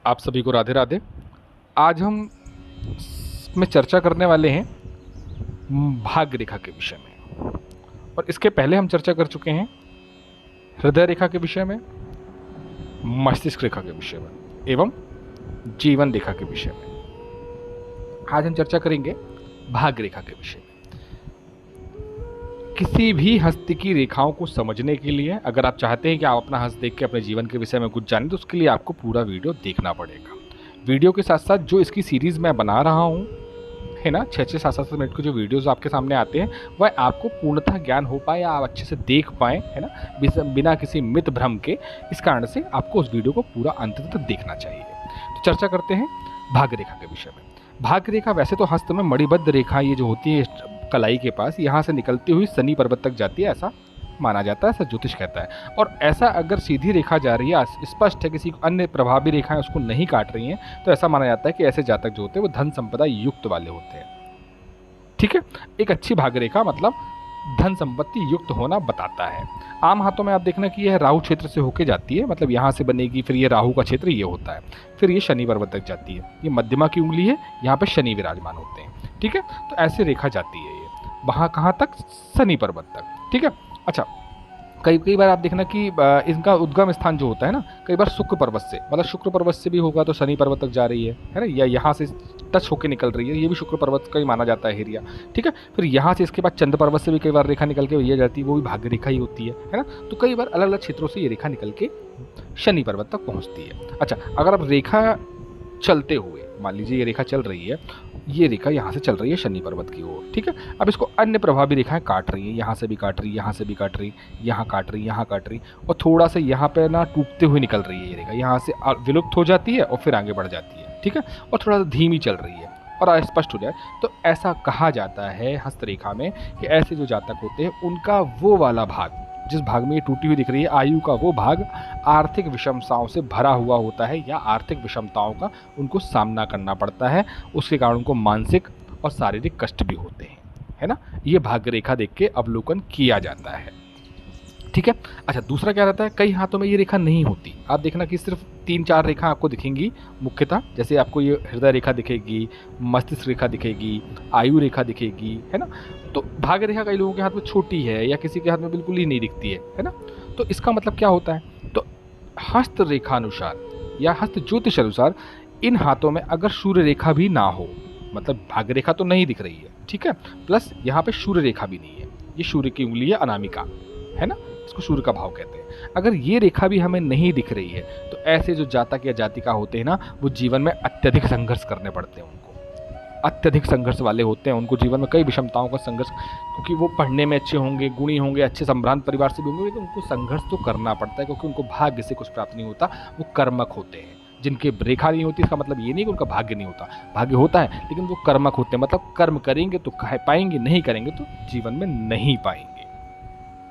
आप सभी को राधे राधे। आज हम में चर्चा करने वाले हैं भाग्य रेखा के विषय में, और इसके पहले हम चर्चा कर चुके हैं हृदय रेखा के विषय में, मस्तिष्क रेखा के विषय में एवं जीवन रेखा के विषय में। आज हम चर्चा करेंगे भाग्य रेखा के विषय में। किसी भी हस्त की रेखाओं को समझने के लिए अगर आप चाहते हैं कि आप अपना हस्त देख के अपने जीवन के विषय में कुछ जानें, तो उसके लिए आपको पूरा वीडियो देखना पड़ेगा। वीडियो के साथ साथ जो इसकी सीरीज़ मैं बना रहा हूँ, है ना, 6-6, 7-7 मिनट के जो वीडियोस आपके सामने आते हैं, वह आपको पूर्णतः ज्ञान हो पाए या आप अच्छे से देख पाएँ, है ना, बिना किसी मित भ्रम के। इस कारण से आपको उस वीडियो को पूरा अंत तक देखना चाहिए। तो चर्चा करते हैं भाग्य रेखा के विषय में। भाग्य रेखा वैसे तो हस्त में मणिबद्ध रेखा ये जो होती है कलाई के पास, यहाँ से निकलती हुई शनि पर्वत तक जाती है, ऐसा माना जाता है, ऐसा ज्योतिष कहता है। और ऐसा अगर सीधी रेखा जा रही है, स्पष्ट है, किसी अन्य प्रभावी रेखाएं उसको नहीं काट रही हैं, तो ऐसा माना जाता है कि ऐसे जातक जो होते हैं वो धन संपदा युक्त वाले होते हैं। ठीक है, एक अच्छी भाग्य रेखा मतलब धन संपत्ति युक्त होना बताता है। आम हाथों में आप देखना कि यह राहु क्षेत्र से होके जाती है, मतलब यहाँ से बनेगी, फिर ये राहु का क्षेत्र ये होता है, फिर ये शनि पर्वत तक जाती है। ये मध्यमा की उंगली है, यहाँ पे शनि विराजमान होते हैं। ठीक है, तो ऐसे रेखा जाती है ये वहाँ कहाँ तक, शनि पर्वत तक। ठीक है, अच्छा, कई बार आप देखना कि इनका उद्गम स्थान जो होता है ना, कई बार शुक्र पर्वत से, मतलब शुक्र पर्वत से भी होगा तो शनि पर्वत तक जा रही है ना, या यहाँ से टच होकर निकल रही है, ये भी शुक्र पर्वत का ही माना जाता है एरिया। ठीक है, फिर यहाँ से इसके बाद चंद्र पर्वत से भी कई बार रेखा निकल के ये जाती है, वो भी भाग्य रेखा ही होती है ना। तो कई बार अलग अलग क्षेत्रों से ये रेखा निकल के शनि पर्वत तक पहुँचती है। अच्छा, अगर आप रेखा चलते हुए, मान लीजिए ये रेखा चल रही है, ये रेखा यहाँ से चल रही है शनि पर्वत की ओर, ठीक है, अब इसको अन्य प्रभावी रेखाएं काट रही है, यहाँ से भी काट रही है, यहाँ से भी काट रही, यहाँ काट रही, यहाँ काट रही, और थोड़ा सा यहाँ पे ना टूटते हुए निकल रही है ये रेखा, यहाँ से विलुप्त हो जाती है और फिर आगे बढ़ जाती है। ठीक है, और थोड़ा सा धीमी चल रही है और अस्पष्ट हो जाए, तो ऐसा कहा जाता है हस्तरेखा में कि ऐसे जो जातक होते हैं उनका वो वाला भाग, जिस भाग में ये टूटी हुई दिख रही है आयु का, वो भाग आर्थिक विषमताओं से भरा हुआ होता है, या आर्थिक विषमताओं का उनको सामना करना पड़ता है, उसके कारण उनको मानसिक और शारीरिक कष्ट भी होते हैं, है ना। ये भाग्य रेखा देख के अवलोकन किया जाता है। ठीक है, अच्छा, दूसरा क्या रहता है, कई हाथों में ये रेखा नहीं होती। आप देखना कि सिर्फ 3-4 रेखा आपको दिखेंगी मुख्यतः, जैसे आपको ये हृदय रेखा दिखेगी, मस्तिष्क रेखा दिखेगी, आयु रेखा दिखेगी, है ना। तो भाग्य रेखा कई लोगों के हाथ में छोटी है या किसी के हाथ में बिल्कुल ही नहीं दिखती है ना। तो इसका मतलब क्या होता है, तो हस्त रेखा अनुसार या हस्त ज्योतिष अनुसार इन हाथों में अगर सूर्य रेखा भी ना हो, मतलब भाग्य रेखा तो नहीं दिख रही है, ठीक है, प्लस यहाँ पे सूर्य रेखा भी नहीं है, ये सूर्य की उंगली है अनामिका, है ना, इसको सूर्य का भाव कहते हैं। अगर ये रेखा भी हमें नहीं दिख रही है, तो ऐसे जो जातक या जातिका होते हैं ना, वो जीवन में अत्यधिक संघर्ष करने पड़ते हैं, उनको अत्यधिक संघर्ष वाले होते हैं, उनको जीवन में कई विषमताओं का संघर्ष, क्योंकि वो पढ़ने में अच्छे होंगे, गुणी होंगे, अच्छे संभ्रांत परिवार से भी होंगे, लेकिन उनको संघर्ष तो करना पड़ता है, क्योंकि उनको भाग्य से कुछ प्राप्त नहीं होता, वो कर्मक होते हैं। जिनके रेखा नहीं होती, इसका मतलब ये नहीं कि उनका भाग्य नहीं होता, भाग्य होता है, लेकिन वो कर्मक होते हैं, मतलब कर्म करेंगे तो पाएंगे, नहीं करेंगे तो जीवन में नहीं पाएंगे,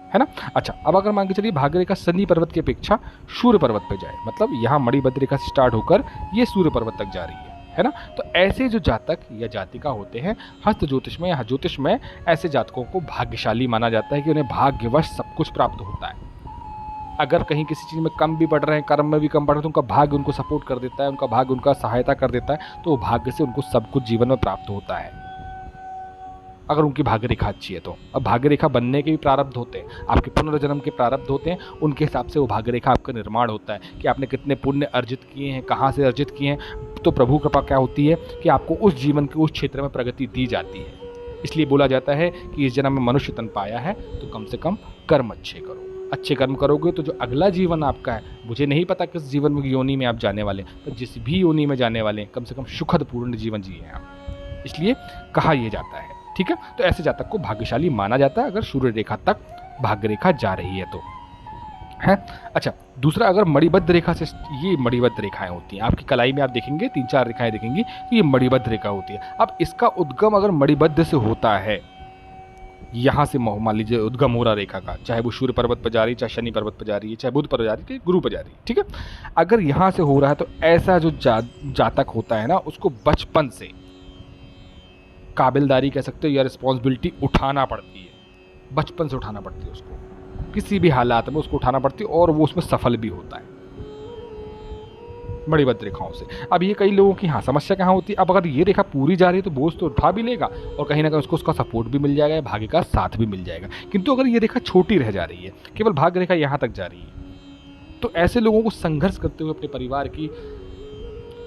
है ना। अच्छा, अब अगर मान के चलिए भाग्य रेखा शनि पर्वत की अपेक्षा सूर्य पर्वत पर जाए, मतलब यहाँ मणिबद्ध रेखा से स्टार्ट होकर ये सूर्य पर्वत तक जा रही है ना, तो ऐसे जो जातक या जातिका होते हैं हस्त ज्योतिष में या ज्योतिष में, ऐसे जातकों को भाग्यशाली माना जाता है कि उन्हें भाग्यवश सब कुछ प्राप्त होता है। अगर कहीं किसी चीज़ में कम भी बढ़ रहे हैं, कर्म में भी कम बढ़ रहे हैं, तो उनका भाग्य उनको सपोर्ट कर देता है, उनका भाग्य उनका सहायता कर देता है, तो भाग्य से उनको सब कुछ जीवन में प्राप्त होता है, अगर उनकी भाग्य रेखा अच्छी है तो। अब भाग्य रेखा बनने के भी प्रारब्ध होते हैं, आपके पुनर्जन्म के प्रारब्ध होते हैं, उनके हिसाब से वो भाग्य रेखा आपका निर्माण होता है कि आपने कितने पुण्य अर्जित किए हैं, कहाँ से अर्जित किए हैं। तो प्रभु कृपा क्या होती है कि आपको उस जीवन के उस क्षेत्र में प्रगति दी जाती है। इसलिए बोला जाता है कि इस जन्म में मनुष्य तन पाया है तो कम से कम कर्म अच्छे करो, अच्छे कर्म करोगे तो जो अगला जीवन आपका है, मुझे नहीं पता किस जीवन में योनि में आप जाने वाले, तो जिस भी योनि में जाने वाले कम से कम सुखद पूर्ण जीवन जिए आप, इसलिए कहा यह जाता है। ठीक है, तो ऐसे जातक को भाग्यशाली माना जाता है अगर सूर्य रेखा तक भाग्य रेखा जा रही है तो, है। अच्छा, दूसरा, अगर मणिबद्ध रेखा से, ये मणिबद्ध रेखाएं होती हैं आपकी कलाई में, आप देखेंगे 3-4 रेखाएं देखेंगी, तो ये मणिबद्ध रेखा होती है। अब इसका उद्गम अगर मणिबद्ध से होता है, यहाँ से मान लीजिए उद्गम हो रहा रेखा का, चाहे वो सूर्य पर्वत पर जा रही है, चाहे शनि पर्वत पर जा रही है, चाहे बुध पर जा रही है, चाहे गुरु पर जा रही है, ठीक है, अगर यहाँ से हो रहा है तो ऐसा जो जातक होता है ना, उसको बचपन से काबिलदारी कह सकते हो या रिस्पॉन्सिबिलिटी उठाना पड़ती है। बचपन से उठाना पड़ती है उसको, किसी भी हालात में उसको उठाना पड़ती है और वो उसमें सफल भी होता है बड़ी भद्र रेखाओं से। अब ये कई लोगों की हाँ समस्या कहाँ होती है, अब अगर ये रेखा पूरी जा रही है तो बोझ तो उठा भी लेगा और कहीं ना कहीं उसको उसका सपोर्ट भी मिल जाएगा, भाग्य का साथ भी मिल जाएगा। किंतु अगर ये रेखा छोटी रह जा रही है, केवल भाग्य रेखा यहाँ तक जा रही है, तो ऐसे लोगों को संघर्ष करते हुए अपने परिवार की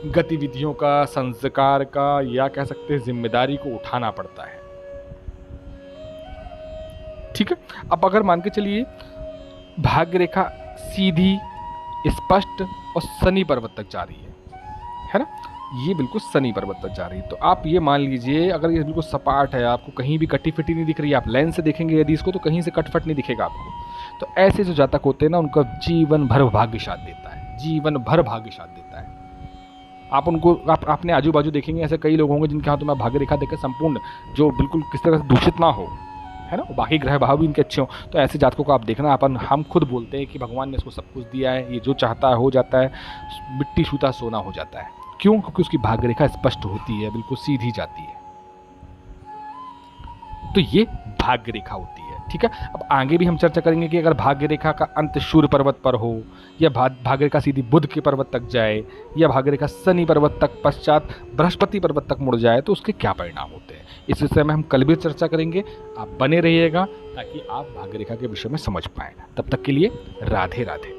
गतिविधियों का, संस्कार का, या कह सकते हैं जिम्मेदारी को उठाना पड़ता है। ठीक है। अब अगर मान के चलिए भाग्य रेखा सीधी, स्पष्ट और शनि पर्वत तक जा रही है ना, ये बिल्कुल शनि पर्वत तक जा रही है, तो आप ये मान लीजिए अगर ये बिल्कुल सपाट है, आपको कहीं भी कटी फिटी नहीं दिख रही है, आप लेंस से देखेंगे यदि इसको तो कहीं से कटफट नहीं दिखेगा आपको, तो ऐसे जो जातक होते हैं ना उनका जीवन भर भाग्य साथ देता है, जीवन भर भाग्य साथ देता है। आप उनको अपने आजू बाजू देखेंगे, ऐसे कई लोग होंगे जिनके हाथों में भाग्य रेखा देखकर संपूर्ण जो बिल्कुल किस तरह से दूषित ना हो, है ना, बाकी ग्रह भाव भी इनके अच्छे हों, तो ऐसे जातकों को आप देखना, हम खुद बोलते हैं कि भगवान ने इसको सब कुछ दिया है, ये जो चाहता है हो जाता है, मिट्टी छूता सोना हो जाता है। क्यों? क्योंकि उसकी भाग्य रेखा स्पष्ट होती है, बिल्कुल सीधी जाती है। तो ये भाग्य रेखा होती है। ठीक है। अब आगे भी हम चर्चा करेंगे कि अगर भाग्य रेखा का अंत सूर्य पर्वत पर हो, या भाग्य रेखा सीधी बुध के पर्वत तक जाए, या भाग्य रेखा शनि पर्वत तक पश्चात बृहस्पति पर्वत तक मुड़ जाए, तो उसके क्या परिणाम होते हैं, इस विषय में हम कल भी चर्चा करेंगे। आप बने रहिएगा ताकि आप भाग्य रेखा के विषय में समझ पाएं। तब तक के लिए राधे राधे।